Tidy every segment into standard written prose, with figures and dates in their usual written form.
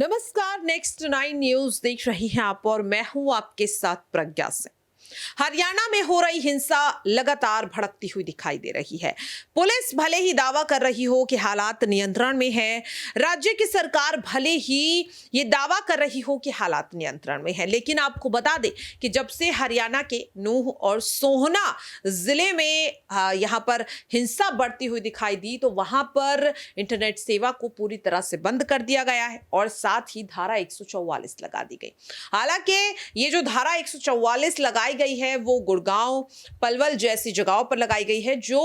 नमस्कार। Next 9 news देख रही हैं आप और मैं हूं आपके साथ प्रज्ञा सिंह। हरियाणा में हो रही हिंसा लगातार भड़कती हुई दिखाई दे रही है। पुलिस भले ही दावा कर रही हो कि हालात नियंत्रण में है, राज्य की सरकार भले ही ये दावा कर रही हो कि हालात नियंत्रण में है, लेकिन आपको बता दें कि जब से हरियाणा के नूंह और सोहना जिले में यहाँ पर हिंसा बढ़ती हुई दिखाई दी, तो वहां पर इंटरनेट सेवा को पूरी तरह से बंद कर दिया गया है और साथ ही धारा 144 लगा दी गई। हालांकि ये जो धारा 144 लगाई गई है वो गुड़गांव, पलवल जैसी जगहों पर लगाई गई है जो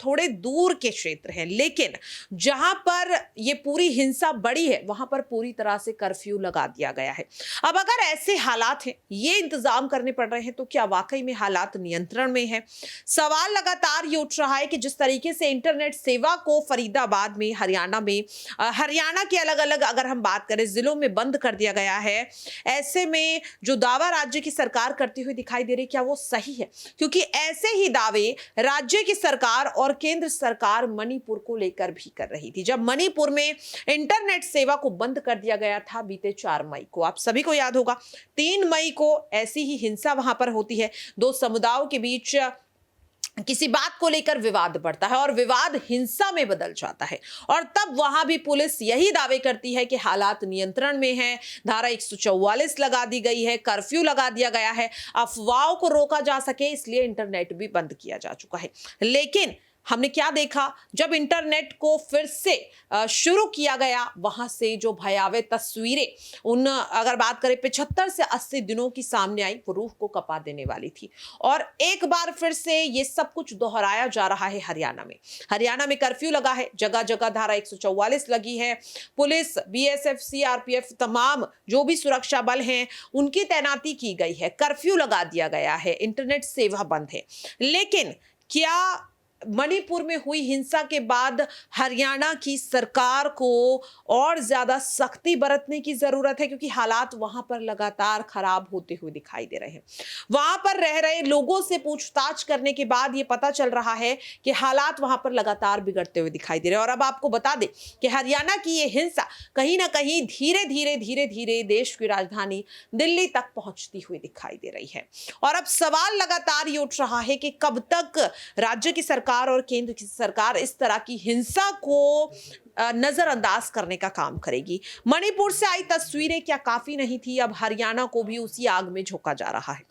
थोड़े दूर के क्षेत्र हैं, लेकिन जहां पर ये पूरी हिंसा बढ़ी है वहां पर पूरी तरह से कर्फ्यू लगा दिया गया है। अब अगर ऐसे हालात हैं, ये इंतजाम करने पड़ रहे हैं, तो क्या वाकई में हालात नियंत्रण में है? सवाल लगातार ये उठ रहा है कि जिस तरीके से इंटरनेट सेवा को फरीदाबाद में, हरियाणा में, हरियाणा के अलग अलग अगर हम बात करें जिलों में बंद कर दिया गया है, ऐसे में जो दावा राज्य की सरकार करती हुई दिखाई दे रही, क्या वो सही है? क्योंकि ऐसे ही दावे राज्य की सरकार और केंद्र सरकार मणिपुर को लेकर भी कर रही थी। जब मणिपुर में इंटरनेट सेवा को बंद कर दिया गया था बीते 4 मई को, आप सभी को याद होगा, 3 मई को ऐसी ही हिंसा वहां पर होती है। दो समुदायों के बीच किसी बात को लेकर विवाद बढ़ता है और विवाद हिंसा में बदल जाता है, और तब वहां भी पुलिस यही दावे करती है कि हालात नियंत्रण में है, धारा 144 लगा दी गई है, कर्फ्यू लगा दिया गया है, अफवाहों को रोका जा सके इसलिए इंटरनेट भी बंद किया जा चुका है। लेकिन हमने क्या देखा, जब इंटरनेट को फिर से शुरू किया गया, वहां से जो भयावह तस्वीरें अगर बात करें 75 से 80 दिनों की सामने आई, वो रूह को कपा देने वाली थी। और एक बार फिर से ये सब कुछ दोहराया जा रहा है हरियाणा में कर्फ्यू लगा है, जगह जगह धारा 144 लगी है। पुलिस, बीएसएफ, सीआरपीएफ, तमाम जो भी सुरक्षा बल हैं उनकी तैनाती की गई है, कर्फ्यू लगा दिया गया है, इंटरनेट सेवा बंद है। लेकिन क्या मणिपुर में हुई हिंसा के बाद हरियाणा की सरकार को और ज्यादा सख्ती बरतने की जरूरत है? क्योंकि हालात वहां पर लगातार खराब होते हुए दिखाई दे रहे हैं। वहां पर रह रहे लोगों से पूछताछ करने के बाद यह पता चल रहा है कि हालात वहां पर लगातार बिगड़ते हुए दिखाई दे रहे हैं। और अब आपको बता दें कि हरियाणा की यह हिंसा कहीं ना कहीं धीरे धीरे देश की राजधानी दिल्ली तक पहुंचती हुई दिखाई दे रही है। और अब सवाल लगातार ये उठ रहा है कि कब तक राज्य की सरकार और केंद्र की सरकार इस तरह की हिंसा को नजरअंदाज करने का काम करेगी। मणिपुर से आई तस्वीरें क्या काफी नहीं थी? अब हरियाणा को भी उसी आग में झोंका जा रहा है।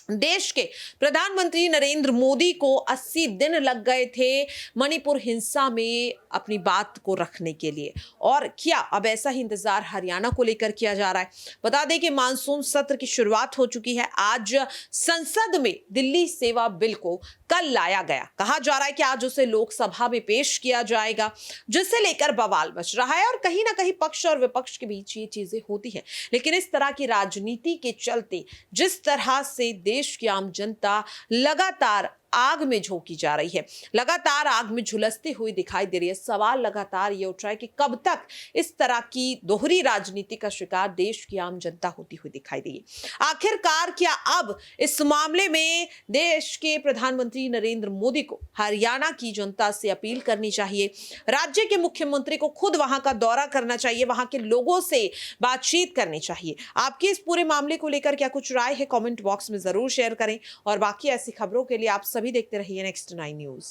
देश के प्रधानमंत्री नरेंद्र मोदी को 80 दिन लग गए थे मणिपुर हिंसा में अपनी बात को रखने के लिए, और क्या अब ऐसा ही इंतजार हरियाणा को लेकर किया जा रहा है? बता दें कि मानसून सत्र की शुरुआत हो चुकी है। आज संसद में दिल्ली सेवा बिल को कल लाया गया, कहा जा रहा है कि आज उसे लोकसभा में पेश किया जाएगा, जिसे लेकर बवाल मच रहा है। और कहीं ना कहीं पक्ष और विपक्ष के बीच ये चीजें होती हैं, लेकिन इस तरह की राजनीति के चलते जिस तरह से देश की आम जनता लगातार आग में झोंकी जा रही है, लगातार आग में झुलसती हुई दिखाई दे रही है, सवाल लगातार ये उठ रहा है कि कब तक इस तरह की दोहरी राजनीति का शिकार देश की आम जनता होती हुई दिखाई देगी? आखिरकार क्या अब इस मामले में देश के प्रधानमंत्री नरेंद्र मोदी को हरियाणा की जनता से अपील करनी चाहिए? राज्य के मुख्यमंत्री को खुद वहां का दौरा करना चाहिए, वहां के लोगों से बातचीत करनी चाहिए? आपकी इस पूरे मामले को लेकर क्या कुछ राय है? कमेंट बॉक्स में जरूर शेयर करें। और बाकी ऐसी खबरों के लिए आप सभी देखते रहिए नेक्स्ट 9 न्यूज।